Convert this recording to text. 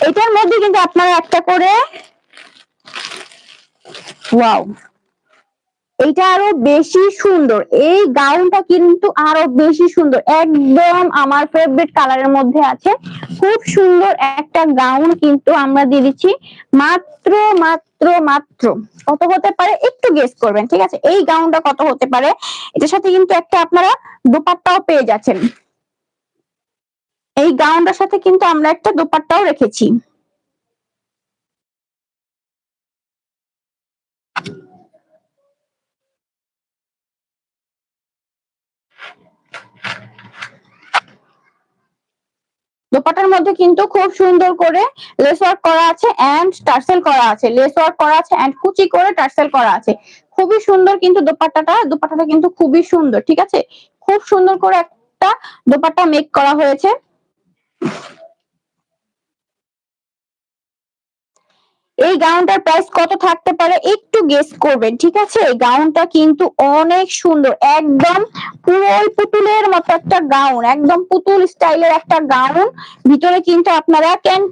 এটার মধ্যে কিন্তু আপনারা একটা করে ওয়াও, এটা আরো বেশি সুন্দর, এই গাউনটা কিন্তু আরো বেশি সুন্দর, একদম আমার ফেভারিট কালারের মধ্যে আছে। খুব সুন্দর একটা গাউন কিন্তু আমরা দিয়ে দিচ্ছি মাত্র মাত্র মাত্র কত হতে পারে একটু গেস করবেন, ঠিক আছে? এই গাউনটা কত হতে পারে? এটার সাথে কিন্তু একটা আপনারা দোপাট্টাও পেয়ে যাচ্ছেন। এই গাউনটার সাথে কিন্তু আমরা একটা দোপাট্টাও রেখেছি। দোপাট্টার মধ্যে কিন্তু খুব সুন্দর করে লেস ওয়ার্ক করা আছে এন্ড টার্সেল করা আছে, লেস ওয়ার্ক করা আছে এন্ড কুচি করে টার্সেল করা আছে। খুবই সুন্দর কিন্তু দোপাট্টাটা কিন্তু খুবই সুন্দর, ঠিক আছে? খুব সুন্দর করে একটা দোপাট্টা মেক করা হয়েছে। এই গাউনটার প্রাইস কত থাকতে পারে একটু গেস করবেন, ঠিক আছে? এই গাউনটা কিন্তু অনেক সুন্দর, একদম পুরোই পুতুলের মতো একটা গাউন, একদম পুতুল স্টাইলের একটা গাউন। ভিতরে কিন্তু আপনারা